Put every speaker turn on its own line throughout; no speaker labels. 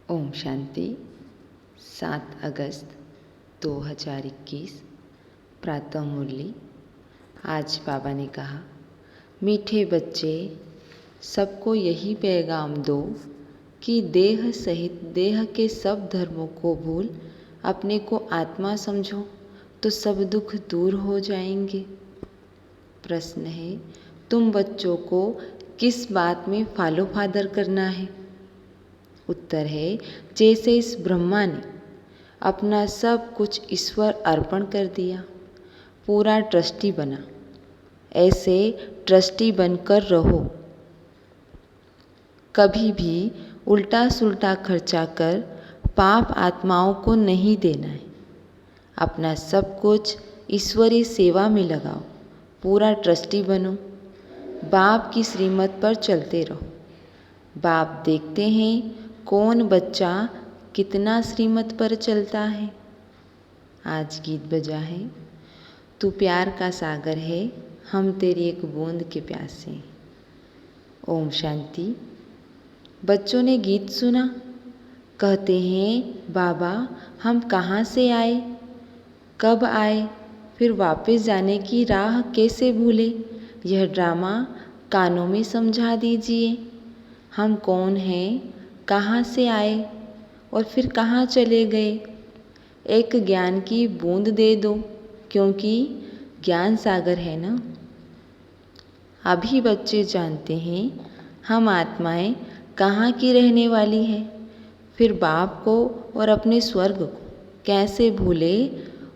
ओम शांति। 7 अगस्त 2021 प्रातः मुरली। आज बाबा ने कहा, मीठे बच्चे, सबको यही पैगाम दो कि देह सहित देह के सब धर्मों को भूल अपने को आत्मा समझो तो सब दुख दूर हो जाएंगे। प्रश्न है, तुम बच्चों को किस बात में फॉलो फादर करना है? उत्तर है, जैसे इस ब्रह्मा ने अपना सब कुछ ईश्वर अर्पण कर दिया, पूरा ट्रस्टी बना, ऐसे ट्रस्टी बनकर रहो। कभी भी उल्टा सुल्टा खर्चा कर पाप आत्माओं को नहीं देना है। अपना सब कुछ ईश्वरी सेवा में लगाओ, पूरा ट्रस्टी बनो, बाप की श्रीमत पर चलते रहो। बाप देखते हैं कौन बच्चा कितना श्रीमत पर चलता है। आज गीत बजा है, तू प्यार का सागर है, हम तेरी एक बूंद के प्यासे। ओम शांति। बच्चों ने गीत सुना, कहते हैं, बाबा हम कहाँ से आए, कब आए, फिर वापस जाने की राह कैसे भूले। यह ड्रामा कानों में समझा दीजिए। हम कौन हैं, कहाँ से आए और फिर कहाँ चले गए। एक ज्ञान की बूंद दे दो, क्योंकि ज्ञान सागर है ना। अभी बच्चे जानते हैं हम आत्माएं कहाँ की रहने वाली है, फिर बाप को और अपने स्वर्ग को कैसे भूले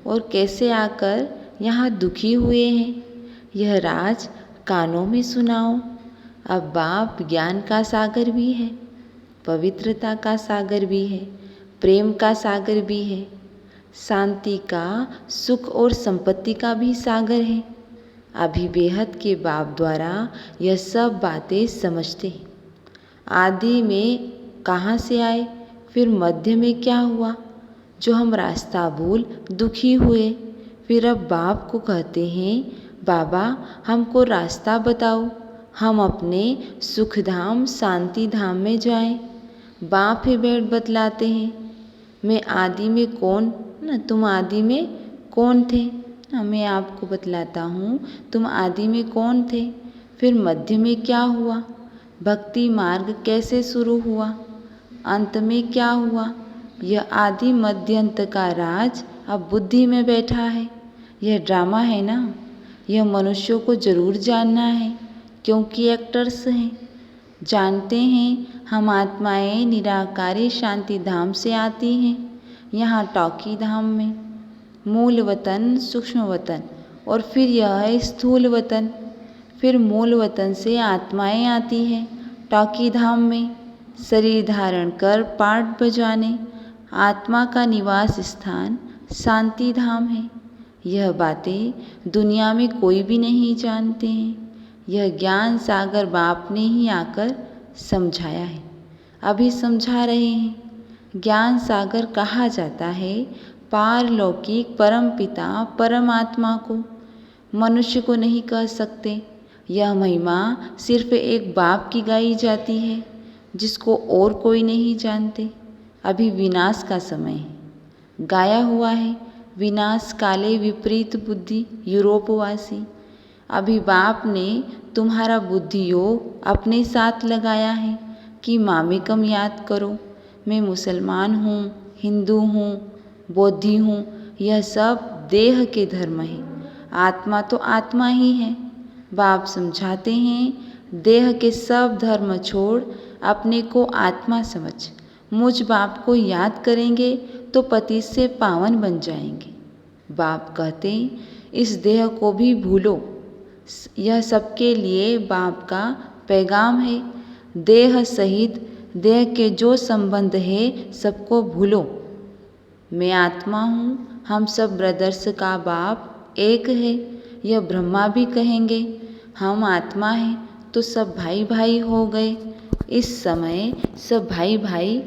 और कैसे आकर यहाँ दुखी हुए हैं। यह राज कानों में सुनाओ। अब बाप ज्ञान का सागर भी है, पवित्रता का सागर भी है, प्रेम का सागर भी है, शांति का, सुख और संपत्ति का भी सागर है। अभी बेहद के बाप द्वारा यह सब बातें समझते हैं। आदि में कहाँ से आए, फिर मध्य में क्या हुआ, जो हम रास्ता भूल दुखी हुए। फिर अब बाप को कहते हैं, बाबा हमको रास्ता बताओ, हम अपने सुखधाम शांति धाम में जाएं। बाप ही बैठ बतलाते हैं, मैं आदि में कौन न तुम आदि में कौन थे। मैं आपको बतलाता हूँ तुम आदि में कौन थे, फिर मध्य में क्या हुआ, भक्ति मार्ग कैसे शुरू हुआ, अंत में क्या हुआ। यह आदि मध्य अंत का राज अब बुद्धि में बैठा है। यह ड्रामा है ना, यह मनुष्यों को जरूर जानना है, क्योंकि एक्टर्स हैं। जानते हैं हम आत्माएं निराकारी शांति धाम से आती हैं, यहाँ टॉकी धाम में, मूल वतन सूक्ष्म वतन और फिर यह है स्थूल वतन। फिर मूल वतन से आत्माएं आती हैं टॉकी धाम में, शरीर धारण कर पाठ बजाने। आत्मा का निवास स्थान शांति धाम है। यह बातें दुनिया में कोई भी नहीं जानते हैं। यह ज्ञान सागर बाप ने ही आकर समझाया है, अभी समझा रहे हैं। ज्ञान सागर कहा जाता है पारलौकिक परम पिता परमात्मा को, मनुष्य को नहीं कह सकते। यह महिमा सिर्फ एक बाप की गाई जाती है, जिसको और कोई नहीं जानते। अभी विनाश का समय है, गाया हुआ है विनाश काले विपरीत बुद्धि यूरोपवासी। अभी बाप ने तुम्हारा बुद्धि योग अपने साथ लगाया है कि मामेकम याद करो। मैं मुसलमान हूँ, हिंदू हूँ, बौद्धि हूँ, यह सब देह के धर्म है। आत्मा तो आत्मा ही है। बाप समझाते हैं, देह के सब धर्म छोड़ अपने को आत्मा समझ मुझ बाप को याद करेंगे तो पति से पावन बन जाएंगे। बाप कहते हैं, इस देह को भी भूलो। यह सबके लिए बाप का पैगाम है। देह सहित देह के जो संबंध है सबको भूलो। मैं आत्मा हूँ, हम सब ब्रदर्स का बाप एक है। यह ब्रह्मा भी कहेंगे, हम आत्मा हैं तो सब भाई भाई हो गए। इस समय सब भाई भाई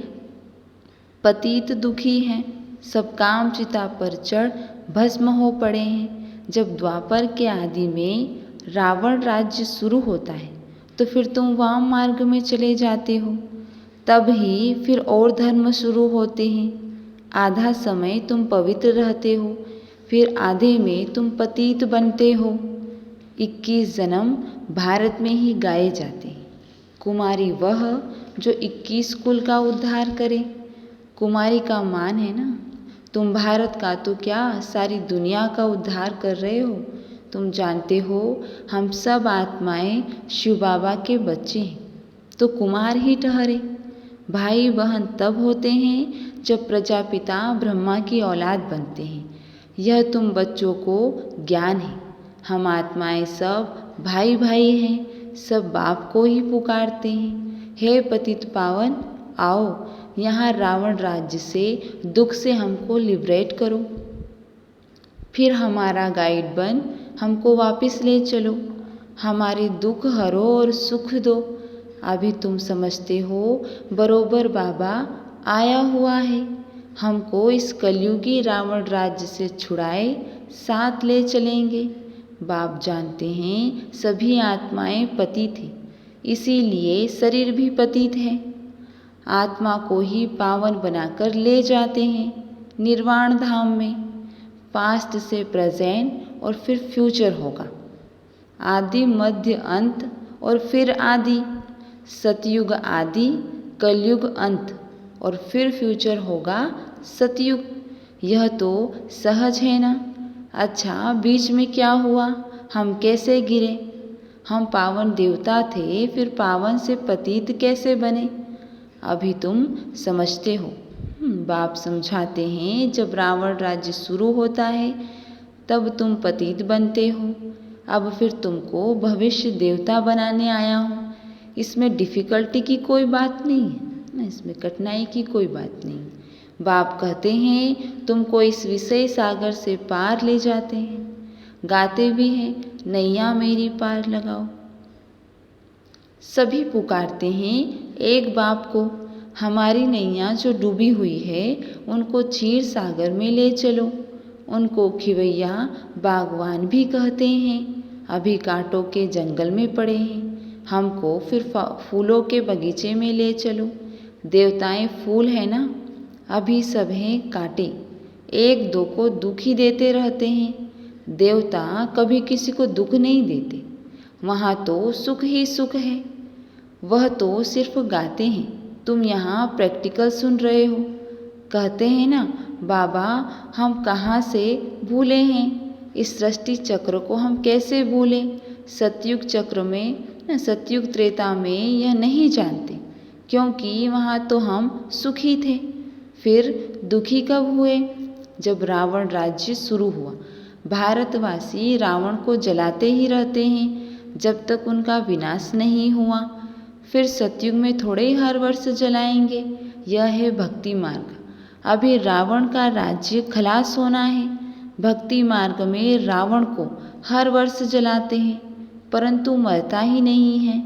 पतित दुखी हैं, सब काम चिता पर चढ़ भस्म हो पड़े हैं। जब द्वापर के आदि में रावण राज्य शुरू होता है तो फिर तुम वाम मार्ग में चले जाते हो। तब ही फिर और धर्म शुरू होते हैं। आधा समय तुम पवित्र रहते हो, फिर आधे में तुम पतित बनते हो। 21 जन्म भारत में ही गाए जाते हैं। कुमारी वह जो 21 कुल का उद्धार करे। कुमारी का मान है ना, तुम भारत का तो क्या सारी दुनिया का उद्धार कर रहे हो। तुम जानते हो हम सब आत्माएं शिव बाबा के बच्चे हैं, तो कुमार ही ठहरे। भाई बहन तब होते हैं जब प्रजापिता ब्रह्मा की औलाद बनते हैं। यह तुम बच्चों को ज्ञान है। हम आत्माएं सब भाई भाई हैं, सब बाप को ही पुकारते हैं। हे पतित पावन, आओ यहाँ रावण राज्य से दुख से हमको लिबरेट करो। फिर हमारा गाइड बन हमको वापस ले चलो। हमारे दुख हरो और सुख दो। अभी तुम समझते हो बरोबर बाबा आया हुआ है, हमको इस कलयुगी रावण राज्य से छुड़ाए साथ ले चलेंगे। बाप जानते हैं सभी आत्माएं पतित हैं, इसीलिए शरीर भी पतित है। आत्मा को ही पावन बनाकर ले जाते हैं निर्वाण धाम में। पास्ट से प्रेजेंट और फिर फ्यूचर होगा। आदि मध्य अंत और फिर आदि। सतयुग आदि, कलयुग अंत और फिर फ्यूचर होगा सतयुग। यह तो सहज है ना। अच्छा, बीच में क्या हुआ, हम कैसे गिरे। हम पावन देवता थे, फिर पावन से पतित कैसे बने। अभी तुम समझते हो। बाप समझाते हैं जब रावण राज्य शुरू होता है तब तुम पतित बनते हो। अब फिर तुमको भविष्य देवता बनाने आया हूँ। इसमें डिफ़िकल्टी की कोई बात नहीं है, इसमें कठिनाई की कोई बात नहीं। बाप कहते हैं तुमको इस विषय सागर से पार ले जाते हैं। गाते भी हैं नैया मेरी पार लगाओ। सभी पुकारते हैं एक बाप को। हमारी नैया जो डूबी हुई है उनको क्षीर सागर में ले चलो। उनको खिवैया बागवान भी कहते हैं। अभी कांटों के जंगल में पड़े हैं, हमको फिर फूलों के बगीचे में ले चलो। देवताएं फूल है ना, अभी सब हैं कांटे, एक दो को दुख ही देते रहते हैं। देवता कभी किसी को दुख नहीं देते, वहाँ तो सुख ही सुख है। वह तो सिर्फ गाते हैं, तुम यहाँ प्रैक्टिकल सुन रहे हो। कहते हैं ना बाबा हम कहाँ से भूले हैं, इस सृष्टि चक्र को हम कैसे भूलें। सतयुग चक्र में, सतयुग त्रेता में यह नहीं जानते, क्योंकि वहाँ तो हम सुखी थे। फिर दुखी कब हुए, जब रावण राज्य शुरू हुआ। भारतवासी रावण को जलाते ही रहते हैं जब तक उनका विनाश नहीं हुआ। फिर सतयुग में थोड़े ही हर वर्ष जलाएंगे। यह है भक्ति मार्ग। अभी रावण का राज्य खलास होना है। भक्ति मार्ग में रावण को हर वर्ष जलाते हैं, परंतु मरता ही नहीं है।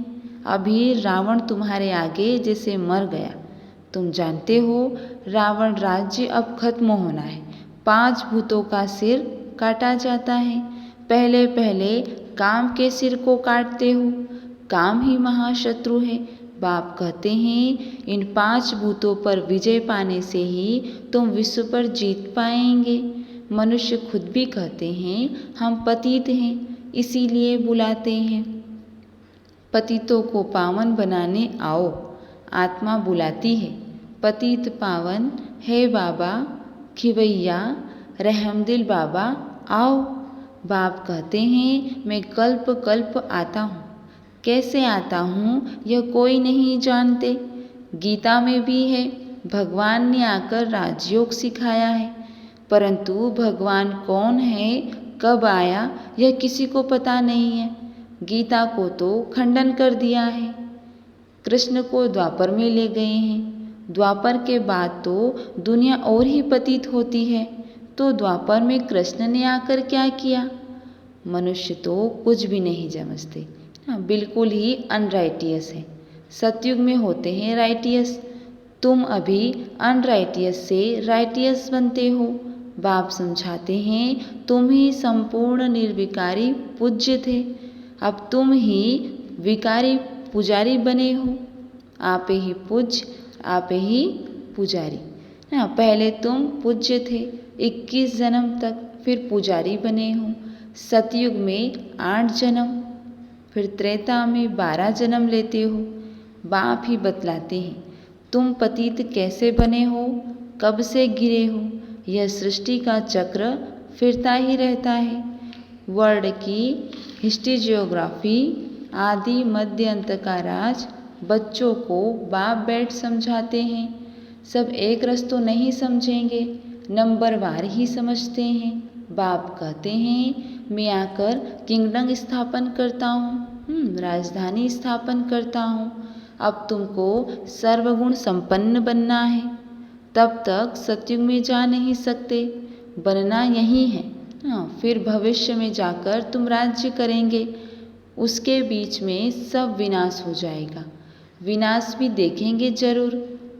अभी रावण तुम्हारे आगे जैसे मर गया। तुम जानते हो रावण राज्य अब खत्म होना है। 5 भूतों का सिर काटा जाता है। पहले पहले काम के सिर को काटते हो। काम ही महाशत्रु है। बाप कहते हैं इन 5 भूतों पर विजय पाने से ही तुम विश्व पर जीत पाएंगे। मनुष्य खुद भी कहते हैं हम पतित हैं, इसीलिए बुलाते हैं। पतितों को पावन बनाने आओ, आत्मा बुलाती है। पतित पावन है बाबा, खिवैया रहमदिल बाबा आओ। बाप कहते हैं मैं कल्प कल्प आता हूँ। कैसे आता हूँ यह कोई नहीं जानते। गीता में भी है भगवान ने आकर राजयोग सिखाया है, परंतु भगवान कौन है, कब आया, यह किसी को पता नहीं है। गीता को तो खंडन कर दिया है। कृष्ण को द्वापर में ले गए हैं। द्वापर के बाद तो दुनिया और ही पतित होती है, तो द्वापर में कृष्ण ने आकर क्या किया। मनुष्य तो कुछ भी नहीं समझते, बिल्कुल ही अनराइटियस है। सतयुग में होते हैं राइटियस। तुम अभी अनराइटियस से राइटियस बनते हो। बाप समझाते हैं तुम ही संपूर्ण निर्विकारी पूज्य थे, अब तुम ही विकारी पुजारी बने हो। आप ही पूज्य, आप ही पुजारी। ना पहले तुम पूज्य थे 21 जन्म तक, फिर पुजारी बने हो। सतयुग में 8 जन्म, फिर त्रेता में 12 जन्म लेते हो। बाप ही बतलाते हैं तुम पतित कैसे बने हो, कब से गिरे हो। यह सृष्टि का चक्र फिरता ही रहता है। वर्ल्ड की हिस्ट्री, जियोग्राफी, आदि मध्य अंत का राज बच्चों को बाप बैठ समझाते हैं। सब एक रस तो नहीं समझेंगे, नंबरवार ही समझते हैं। बाप कहते हैं मैं आकर किंगडम स्थापन करता हूँ, राजधानी स्थापन करता हूँ। अब तुमको सर्वगुण संपन्न बनना है, तब तक सतयुग में जा नहीं सकते, बनना यही है। फिर भविष्य में जाकर तुम राज्य करेंगे, उसके बीच में सब विनाश हो जाएगा। विनाश भी देखेंगे जरूर,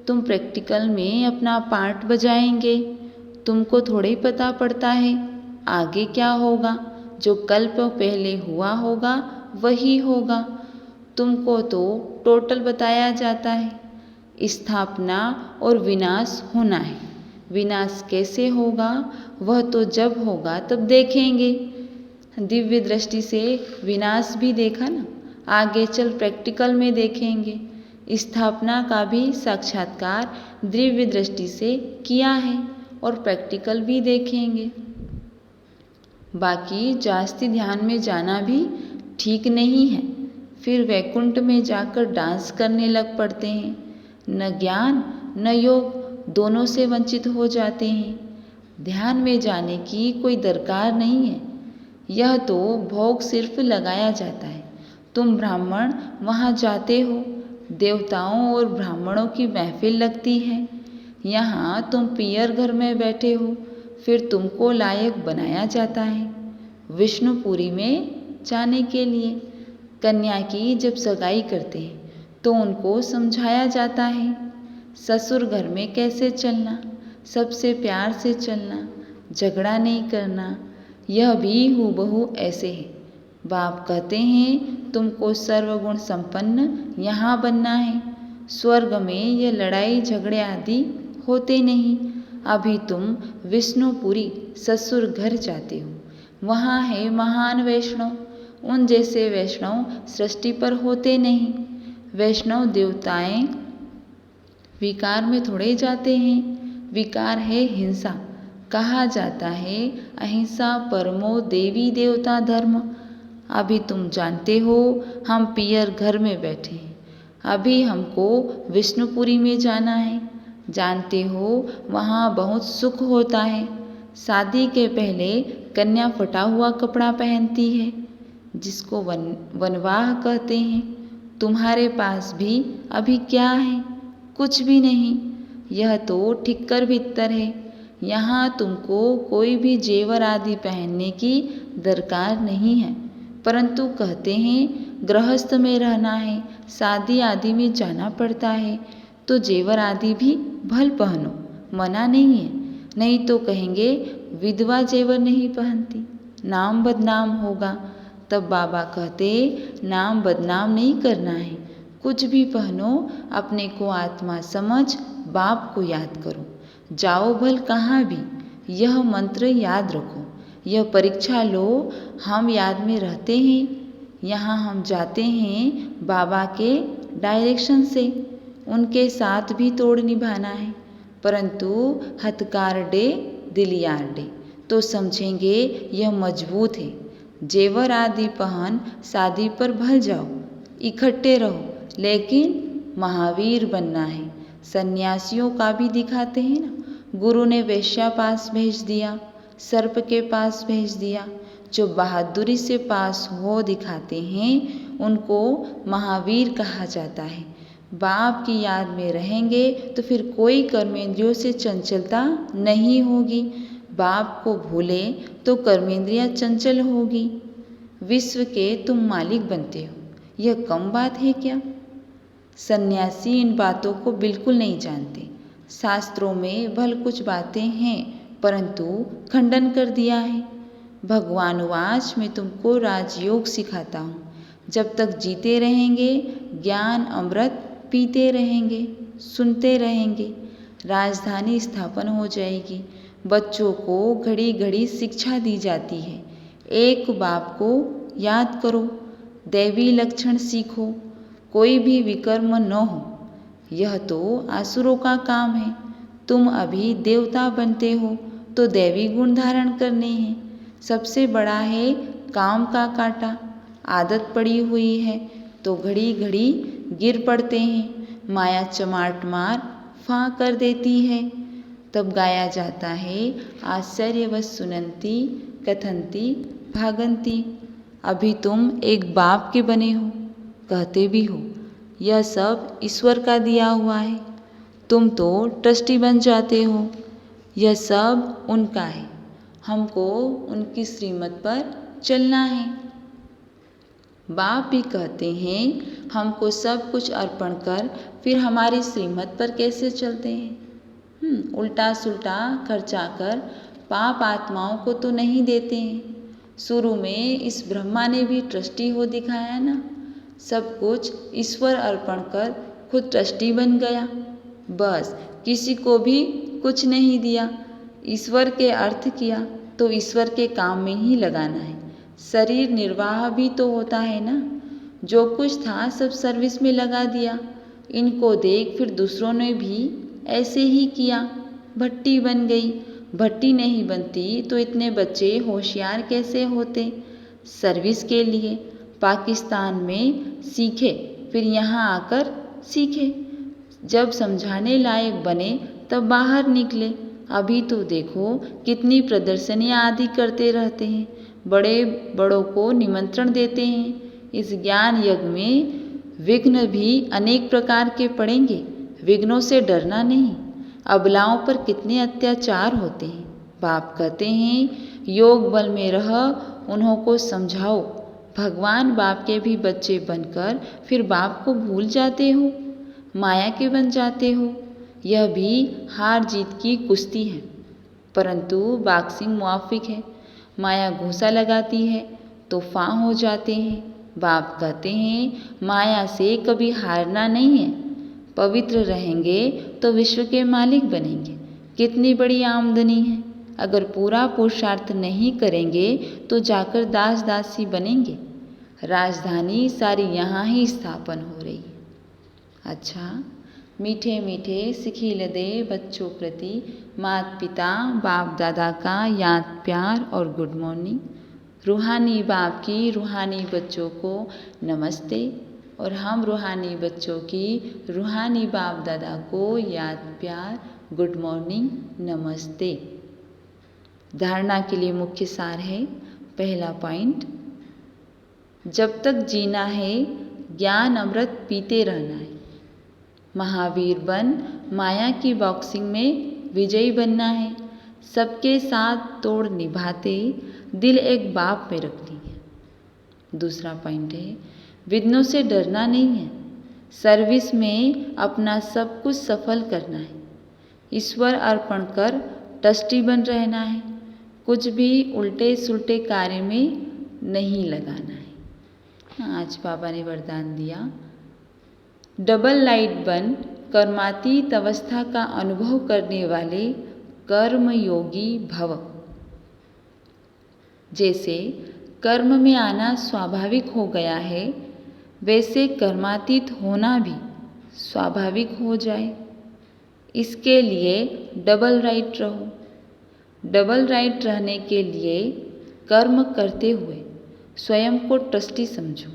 तुम प्रैक्टिकल में अपना पार्ट बजाएंगे। तुमको थोड़े ही पता पड़ता है आगे क्या होगा, जो कल्प पहले हुआ होगा वही होगा। तुमको तो टोटल बताया जाता है, स्थापना और विनाश होना है। विनाश कैसे होगा वह तो जब होगा तब देखेंगे। दिव्य दृष्टि से विनाश भी देखा ना, आगे चल प्रैक्टिकल में देखेंगे। स्थापना का भी साक्षात्कार दिव्य दृष्टि से किया है और प्रैक्टिकल भी देखेंगे। बाकी जास्ती ध्यान में जाना भी ठीक नहीं है, फिर वैकुंठ में जाकर डांस करने लग पड़ते हैं। न ज्ञान न योग, दोनों से वंचित हो जाते हैं। ध्यान में जाने की कोई दरकार नहीं है, यह तो भोग सिर्फ लगाया जाता है। तुम ब्राह्मण वहाँ जाते हो, देवताओं और ब्राह्मणों की महफिल लगती है। यहाँ तुम पियर घर में बैठे हो, फिर तुमको लायक बनाया जाता है विष्णुपुरी में जाने के लिए। कन्या की जब सगाई करते हैं तो उनको समझाया जाता है ससुर घर में कैसे चलना, सबसे प्यार से चलना, झगड़ा नहीं करना। यह भी हूबहू ऐसे है। बाप कहते हैं तुमको सर्वगुण संपन्न यहाँ बनना है। स्वर्ग में यह लड़ाई झगड़े आदि होते नहीं। अभी तुम विष्णुपुरी ससुर घर जाते हो, वहाँ है महान वैष्णव। उन जैसे वैष्णव सृष्टि पर होते नहीं। वैष्णव देवताएं विकार में थोड़े जाते हैं। विकार है हिंसा। कहा जाता है अहिंसा परमो देवी देवता धर्म। अभी तुम जानते हो हम पियर घर में बैठे हैं, अभी हमको विष्णुपुरी में जाना है। जानते हो वहाँ बहुत सुख होता है। शादी के पहले कन्या फटा हुआ कपड़ा पहनती है, जिसको वनवाह कहते हैं। तुम्हारे पास भी अभी क्या है? कुछ भी नहीं। यह तो ठिक्कर भीतर है। यहाँ तुमको कोई भी जेवर आदि पहनने की दरकार नहीं है, परंतु कहते हैं गृहस्थ में रहना है, शादी आदि में जाना पड़ता है, तो जेवर आदि भी भल पहनो, मना नहीं है। नहीं तो कहेंगे विधवा जेवर नहीं पहनती, नाम बदनाम होगा। तब बाबा कहते नाम बदनाम नहीं करना है, कुछ भी पहनो, अपने को आत्मा समझ बाप को याद करो। जाओ भल कहाँ भी, यह मंत्र याद रखो। यह परीक्षा लो, हम याद में रहते हैं। यहाँ हम जाते हैं बाबा के डायरेक्शन से, उनके साथ भी तोड़ निभाना है। परंतु हथकार डे दिलियार डे, तो समझेंगे यह मजबूत है। जेवर आदि पहन शादी पर भल जाओ, इकट्ठे रहो, लेकिन महावीर बनना है। सन्यासियों का भी दिखाते हैं ना, गुरु ने वेश्या पास भेज दिया, सर्प के पास भेज दिया। जो बहादुरी से पास हो दिखाते हैं उनको महावीर कहा जाता है। बाप की याद में रहेंगे तो फिर कोई कर्मेंद्रियों से चंचलता नहीं होगी। बाप को भूले तो कर्मेंद्रियां चंचल होगी। विश्व के तुम मालिक बनते हो, यह कम बात है क्या? सन्यासी इन बातों को बिल्कुल नहीं जानते। शास्त्रों में भल कुछ बातें हैं, परंतु खंडन कर दिया है। भगवानुवाच मैं तुमको राजयोग सिखाता हूँ। जब तक जीते रहेंगे ज्ञान अमृत पीते रहेंगे। सुनते रहेंगे, राजधानी स्थापन हो जाएगी। बच्चों को घड़ी घड़ी शिक्षा दी जाती है। एक बाप को याद करो, दैवी लक्षण सीखो, कोई भी विकर्म न हो। यह तो आसुरों का काम है। तुम अभी देवता बनते हो तो दैवी गुण धारण करने हैं। सबसे बड़ा है काम का कांटा। आदत पड़ी हुई है तो घड़ी घड़ी गिर पड़ते हैं। माया चमाट मार फां कर देती है। तब गाया जाता है आश्चर्यवश सुनंती कथंती भागंती। अभी तुम एक बाप के बने हो, कहते भी हो। यह सब ईश्वर का दिया हुआ है। तुम तो ट्रस्टी बन जाते हो। यह सब उनका है। हमको उनकी श्रीमत पर चलना है। बाप भी कहते हैं हमको सब कुछ अर्पण कर फिर हमारी श्रीमत पर कैसे चलते हैं। उल्टा सुल्टा खर्चा कर पाप आत्माओं को तो नहीं देते हैं। शुरू में इस ब्रह्मा ने भी ट्रस्टी हो दिखाया ना। सब कुछ ईश्वर अर्पण कर खुद ट्रस्टी बन गया। बस किसी को भी कुछ नहीं दिया। ईश्वर के अर्थ किया तो ईश्वर के काम में ही लगाना है। शरीर निर्वाह भी तो होता है ना। जो कुछ था सब सर्विस में लगा दिया। इनको देख फिर दूसरों ने भी ऐसे ही किया। भट्टी बन गई। भट्टी नहीं बनती तो इतने बच्चे होशियार कैसे होते। सर्विस के लिए पाकिस्तान में सीखे, फिर यहाँ आकर सीखे। जब समझाने लायक बने तब बाहर निकले। अभी तो देखो कितनी प्रदर्शनियाँ आदि करते रहते हैं। बड़े बड़ों को निमंत्रण देते हैं। इस ज्ञान यज्ञ में विघ्न भी अनेक प्रकार के पड़ेंगे। विघ्नों से डरना नहीं। अबलाओं पर कितने अत्याचार होते हैं। बाप कहते हैं योग बल में रह, उन्हों को समझाओ। भगवान बाप के भी बच्चे बनकर फिर बाप को भूल जाते हो, माया के बन जाते हो। यह भी हार जीत की कुश्ती है, परंतु बॉक्सिंग मुआफिक है। माया घूंसा लगाती है तो फां हो जाते हैं। बाप कहते हैं माया से कभी हारना नहीं है। पवित्र रहेंगे तो विश्व के मालिक बनेंगे। कितनी बड़ी आमदनी है। अगर पूरा पुरुषार्थ नहीं करेंगे तो जाकर दास दासी बनेंगे। राजधानी सारी यहाँ ही स्थापन हो रही है। अच्छा, मीठे मीठे सिखिलदे बच्चों प्रति माता पिता बाप दादा का याद प्यार और गुड मॉर्निंग। रूहानी बाप की रूहानी बच्चों को नमस्ते और हम रूहानी बच्चों की रूहानी बाप दादा को याद प्यार गुड मॉर्निंग नमस्ते। धारणा के लिए मुख्य सार है। पहला पॉइंट, जब तक जीना है ज्ञान अमृत पीते रहना है। महावीर बन माया की बॉक्सिंग में विजयी बनना है। सबके साथ तोड़ निभाते दिल एक बाप में रखनी है। दूसरा पॉइंट है, विघ्नों से डरना नहीं है। सर्विस में अपना सब कुछ सफल करना है। ईश्वर अर्पण कर ट्रस्टी बन रहना है। कुछ भी उल्टे सुल्टे कार्य में नहीं लगाना है। आज बाबा ने वरदान दिया, डबल लाइट बन कर्मातीत अवस्था का अनुभव करने वाले कर्म योगी भव। जैसे कर्म में आना स्वाभाविक हो गया है, वैसे कर्मातीत होना भी स्वाभाविक हो जाए। इसके लिए डबल राइट रहो। डबल राइट रहने के लिए कर्म करते हुए स्वयं को ट्रस्टी समझो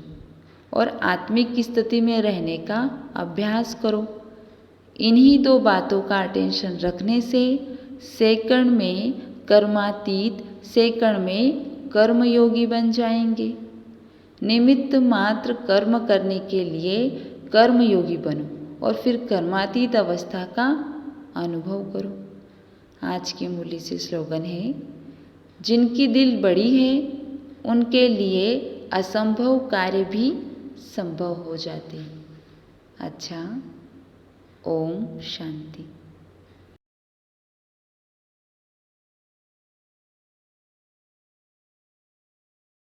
और आत्मिक स्थिति में रहने का अभ्यास करो। इन्हीं दो बातों का अटेंशन रखने से सेकंड में कर्मातीत, सेकंड में कर्मयोगी बन जाएंगे। निमित्त मात्र कर्म करने के लिए कर्मयोगी बनो और फिर कर्मातीत अवस्था का अनुभव करो। आज के मूल्य से स्लोगन है, जिनकी दिल बड़ी है उनके लिए असंभव कार्य भी संभव हो जाते हैं। अच्छा, ओम शांति।